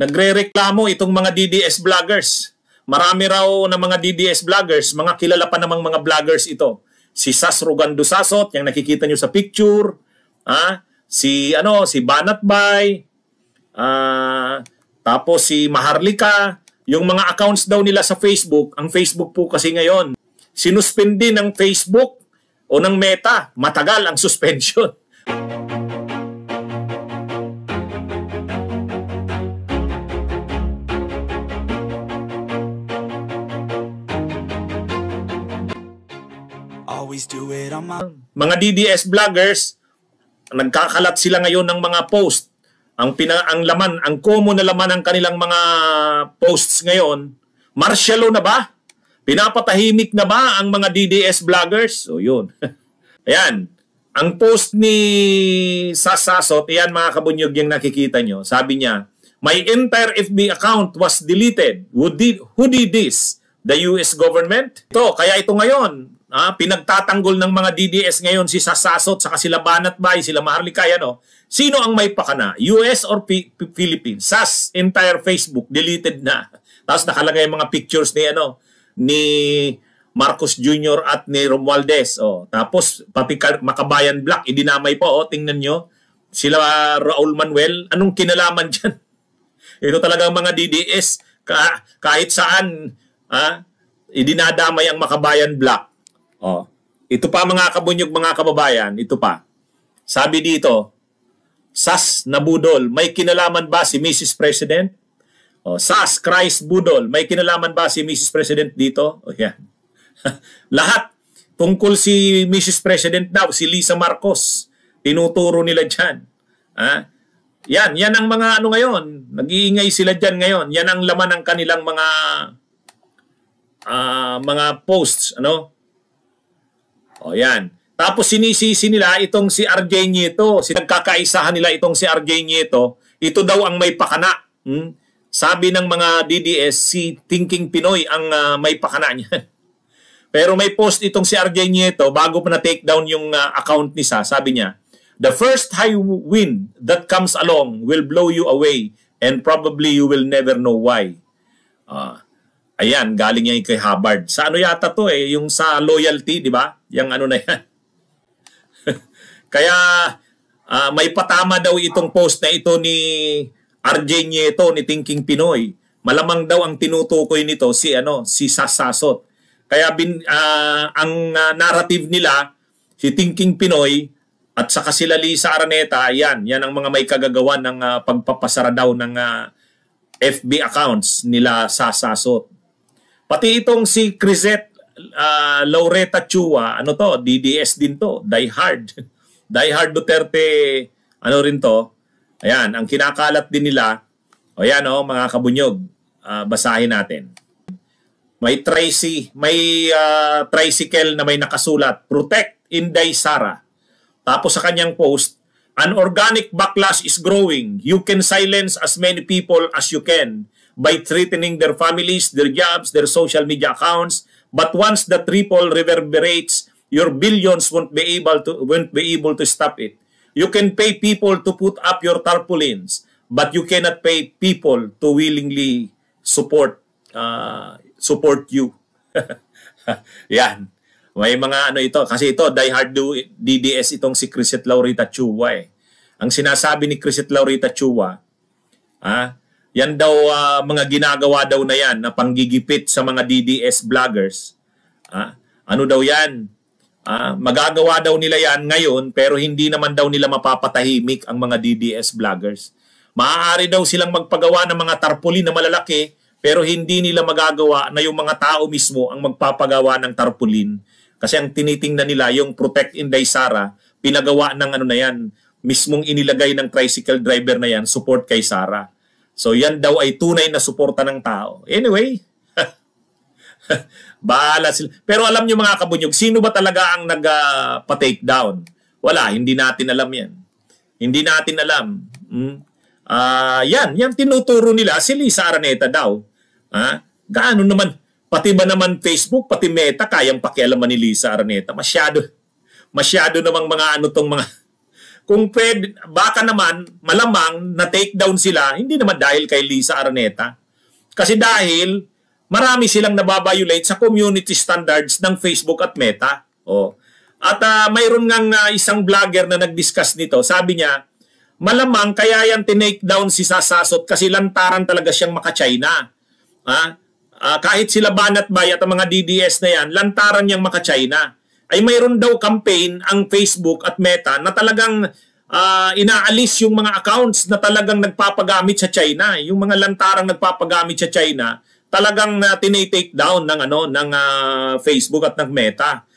Nagrereklamo itong mga DDS vloggers. Marami raw na mga DDS vloggers, mga kilala pa namang mga vloggers ito. Si Sas Rogando Sasot, yung nakikita nyo sa picture, si Banat Bay, tapos si Maharlika, yung mga accounts daw nila sa Facebook, ang Facebook po kasi ngayon, sinuspindi ng Facebook o ng Meta, matagal ang suspension. Mga DDS vloggers, nagkakalat sila ngayon ng mga post. Ang common na laman ng kanilang mga posts ngayon, martial law na ba? Pinapatahimik na ba ang mga DDS vloggers? So yun. Ayan. Ang post ni Sasasot, ayan mga kabunyog yung nakikita nyo. Sabi niya, my entire FB account was deleted. Who did this? The US government? Kaya ito ngayon, pinagtatanggol ng mga DDS ngayon si Sasasot, saka sila Banat Bay, sila Maharlika, sino ang may pakana? US or Philippines? Sas, entire Facebook, deleted na. Tapos nakalagay mga pictures ni Marcos Jr. at ni Romualdez. Tapos pati Makabayan Black, idinamay po. Tingnan nyo. Sila Raul Manuel, anong kinalaman dyan? Ito talagang mga DDS, kahit saan, idinadamay ang Makabayan Black. Ito pa mga kabunyog, mga kababayan, ito pa. Sabi dito, Sas na budol, may kinalaman ba si Mrs. President? Sas, Christ budol, may kinalaman ba si Mrs. President dito? Yan. Lahat tungkol si Mrs. President daw, si Lisa Marcos, tinuturo nila dyan. Yan ang mga ngayon, nag-iingay sila dyan ngayon. Yan ang laman ng kanilang mga posts, yan. Tapos sinisisi nila itong si RJ Nieto. Nagkakaisahan nila itong si RJ Nieto. Ito daw ang may pakana. Sabi ng mga DDS, si Thinking Pinoy ang may pakana niya. Pero may post itong si RJ Nieto bago pa na-take down yung account ni Sa. Sabi niya, the first high wind that comes along will blow you away and probably you will never know why. Ayan, galing yan kay Hubbard. Sa yata to yung sa loyalty, di ba? Yung na yan. Kaya may patama daw itong post na ito ni RJ Nieto, ni Thinking Pinoy. Malamang daw ang tinutukoy nito si Sasasot. Kaya ang narrative nila, si Thinking Pinoy at saka sila Lisa Araneta, yan ang mga may kagagawan ng pagpapasara daw ng FB accounts nila Sasasot. Pati itong si Crisette Laureta Chua, DDS din to, Die Hard. Die Hard Duterte, rin to. Ayan, ang kinakalat din nila. Mga kabunyog, basahin natin. May tricycle na may nakasulat, Protect Inday Sara. Tapos sa kanyang post, an organic backlash is growing. You can silence as many people as you can by threatening their families, their jobs, their social media accounts. But once that ripple reverberates, your billions won't be able to stop it. You can pay people to put up your tarpaulins, but you cannot pay people to willingly support you. Yan. May mga ito. Kasi ito, Die Hard DDS itong si Crisette Laureta Chua. Ang sinasabi ni Crisette Laureta Chua, yan daw mga ginagawa daw na yan na panggigipit sa mga DDS vloggers. Ano daw yan? Magagawa daw nila yan ngayon pero hindi naman daw nila mapapatahimik ang mga DDS vloggers. Maaari daw silang magpagawa ng mga tarpaulin na malalaki pero hindi nila magagawa na yung mga tao mismo ang magpapagawa ng tarpaulin. Kasi ang tinitingnan nila yung Protect Inday Sara, pinagawa ng na yan, mismong inilagay ng tricycle driver na yan, support kay Sara. So yan daw ay tunay na suporta ng tao. Anyway, bahala sila. Pero alam nyo mga kabunyog, sino ba talaga ang nagpa-take down? Wala, hindi natin alam yan. Hindi natin alam. Yan tinuturo nila si Lisa Araneta daw. Gaano naman, pati ba naman Facebook, pati Meta, kayang pakialaman ni Lisa Araneta. Masyado namang mga tong mga kung pwede, baka naman malamang na take down sila, hindi naman dahil kay Lisa Araneta. Kasi dahil marami silang nababiolate sa community standards ng Facebook at Meta. Oh. At mayroon ngang isang vlogger na nag-discuss nito. Sabi niya, malamang kaya yan tinake down si Sasasot kasi lantaran talaga siyang maka-China. Kahit sila Banat Bay at ang mga DDS na yan, lantaran niyang maka-China. Ay mayroon daw campaign ang Facebook at Meta na talagang inaalis yung mga accounts na talagang nagpapagamit sa China. Yung mga lantarang nagpapagamit sa China, talagang tinitake down ng Facebook at ng Meta.